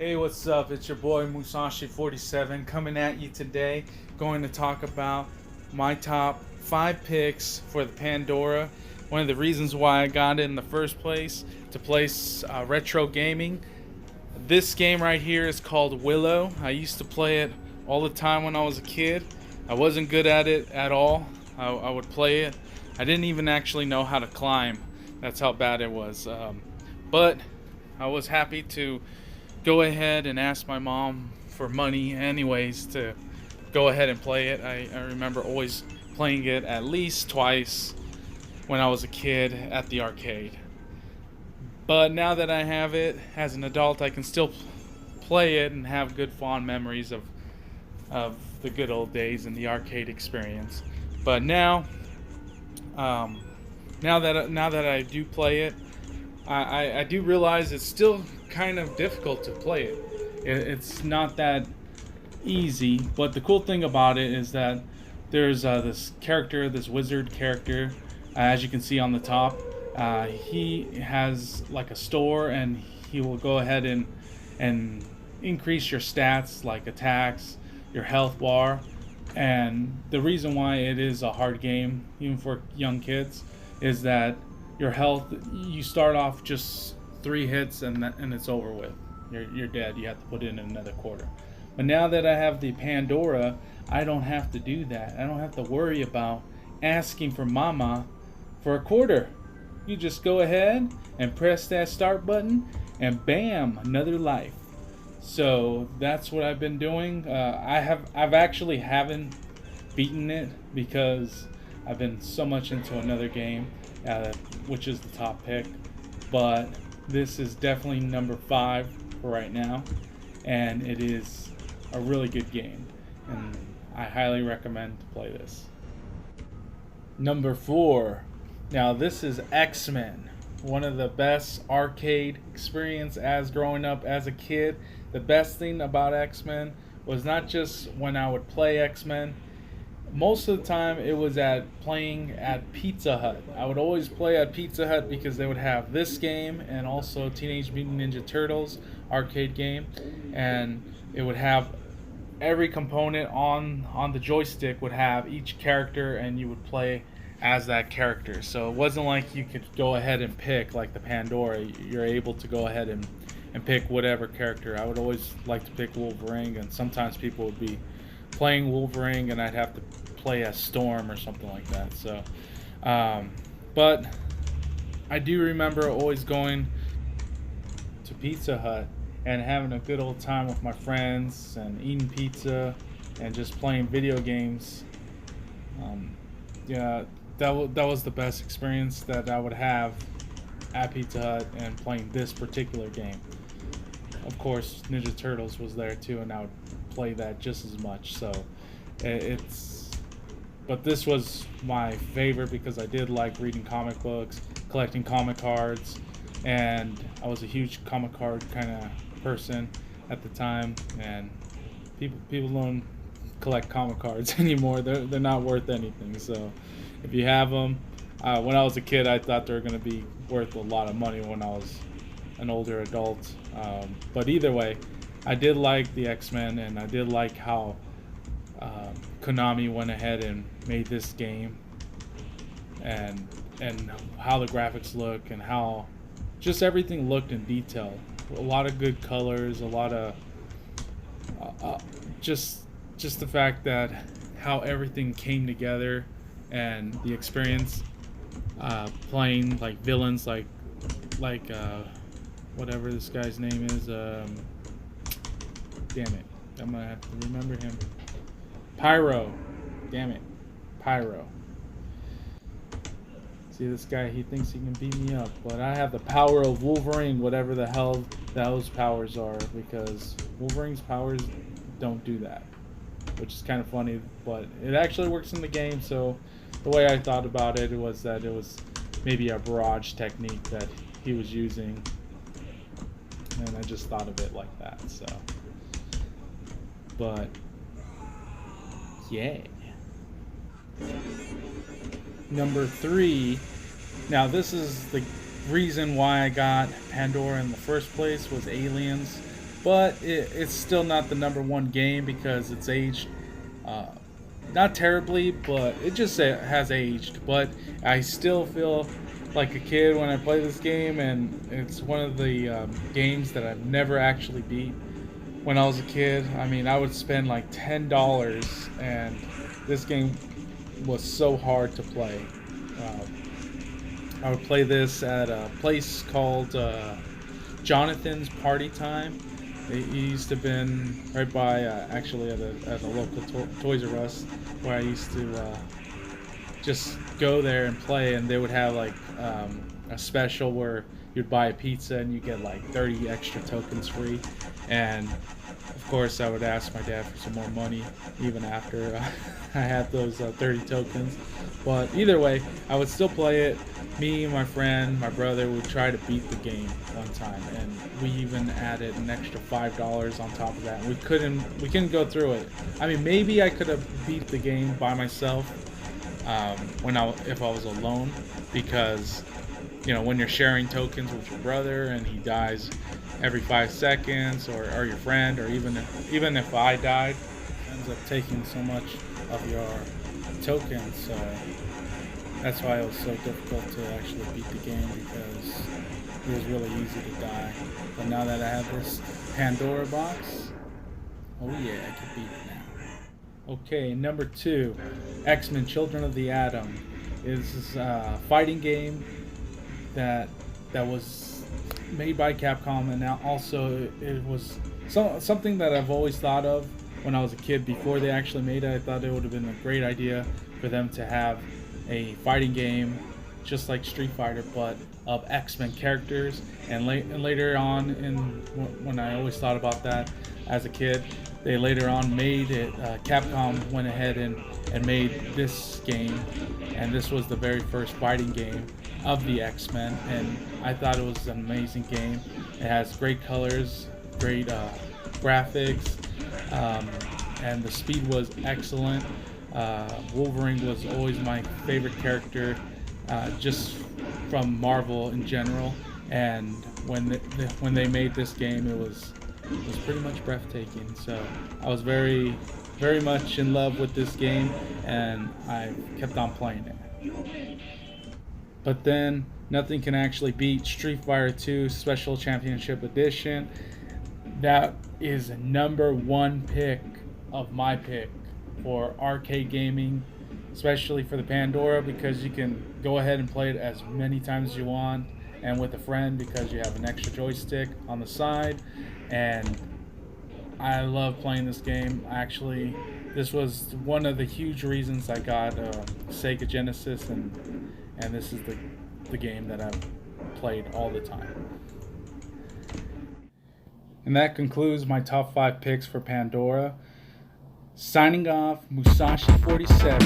Hey, what's up? It's your boy Musashi47 coming at you today. Going to talk about my top 5 picks for the Pandora. One of the reasons why I got it in the first place to play retro gaming. This game right here is called Willow. I used to play it all the time when I was a kid. I wasn't good at it at all. I would play it. I didn't even actually know how to climb. That's how bad it was. But I was happy to go ahead and ask my mom for money anyways to go ahead and play it. I remember always playing it at least twice when I was a kid at the arcade. But now that I have it as an adult, I can still play it and have good fond memories of the good old days and the arcade experience. But now that I do play it, I do realize it's still kind of difficult to play it. It's not that easy, but the cool thing about it is that there's this character, this wizard character, as you can see on the top. He has like a store, and he will go ahead and increase your stats like attacks, your health bar. And the reason why it is a hard game, even for young kids, is that your health, you start off just 3 hits and it's over with. You're dead. You have to put in another quarter. But now that I have the Pandora, I don't have to do that. I don't have to worry about asking for mama for a quarter. You just go ahead and press that start button, and bam, another life. So that's what I've been doing. I've actually haven't beaten it because I've been so much into another game, which is the top pick. But this is definitely number 5 for right now, and it is a really good game, and I highly recommend to play this. Number 4. Now this is X-Men. One of the best arcade experience as growing up as a kid. The best thing about X-Men was not just when I would play X-Men. Most of the time it was playing at Pizza Hut. I would always play at Pizza Hut because they would have this game and also Teenage Mutant Ninja Turtles arcade game, and it would have every component on the joystick would have each character, and you would play as that character. So it wasn't like you could go ahead and pick like the Pandora. You're able to go ahead and pick whatever character. I would always like to pick Wolverine, and sometimes people would be playing Wolverine and I'd have to play as Storm or something like that. So but I do remember always going to Pizza Hut and having a good old time with my friends and eating pizza and just playing video games. Yeah, that was the best experience that I would have at Pizza Hut and playing this particular game. Of course, Ninja Turtles was there too, and I would play that just as much. So but this was my favorite because I did like reading comic books, collecting comic cards, and I was a huge comic card kind of person at the time. And people don't collect comic cards anymore. They're not worth anything. So if you have them, when I was a kid, I thought they were going to be worth a lot of money when I was an older adult. But either way, I did like the X-Men, and I did like how Konami went ahead and made this game, and how the graphics look and how just everything looked in detail. A lot of good colors, a lot of just the fact that how everything came together, and the experience playing like villains like whatever this guy's name is. Damn it, I'm gonna have to remember him. Pyro. Damn it, Pyro. See, this guy, he thinks he can beat me up, but I have the power of Wolverine, whatever the hell those powers are, because Wolverine's powers don't do that, which is kind of funny, but it actually works in the game. So the way I thought about it was that it was maybe a barrage technique that he was using, and I just thought of it like that. So, but yeah. Number 3. Now this is the reason why I got Pandora in the first place, was Aliens. but it's still not the number one game because it's aged uh, not terribly, but it just has aged. But I still feel like a kid when I play this game, and it's one of the games that I've never actually beat. When I was a kid, I mean, I would spend like $10, and this game was so hard to play. I would play this at a place called Jonathan's Party Time. He used to been right by, actually at a local Toys R Us, where I used to just go there and play, and they would have like a special where you'd buy a pizza and you get like 30 extra tokens free. And of course, I would ask my dad for some more money even after I had those 30 tokens. But either way, I would still play it. Me, my friend, my brother would try to beat the game one time, and we even added an extra $5 on top of that. We couldn't go through it. I mean, maybe I could have beat the game by myself if I was alone, because when you're sharing tokens with your brother and he dies every 5 seconds, or your friend, or even if I died, it ends up taking so much of your tokens. So that's why it was so difficult to actually beat the game, because it was really easy to die. But now that I have this Pandora box, oh yeah, I can beat it now. Okay, number 2, X-Men: Children of the Atom. Is a fighting game that was made by Capcom, and now also it was something that I've always thought of when I was a kid. Before they actually made it, I thought it would have been a great idea for them to have a fighting game just like Street Fighter, but of X-Men characters. And later on, when I always thought about that as a kid, they later on made it. Capcom went ahead and made this game, and this was the very first fighting game of the X-Men, and I thought it was an amazing game. It has great colors, great graphics, and the speed was excellent. Wolverine was always my favorite character, just from Marvel in general, and when they made this game, it was pretty much breathtaking. So I was very, very much in love with this game, and I kept on playing it. But then nothing can actually beat Street Fighter 2 Special Championship Edition. That is number 1 pick of my pick for arcade gaming, especially for the Pandora, because you can go ahead and play it as many times as you want, and with a friend because you have an extra joystick on the side. And I love playing this game. Actually, this was one of the huge reasons I got Sega Genesis, and this is the game that I've played all the time. And that concludes my top 5 picks for Pandora. Signing off, Musashi 47.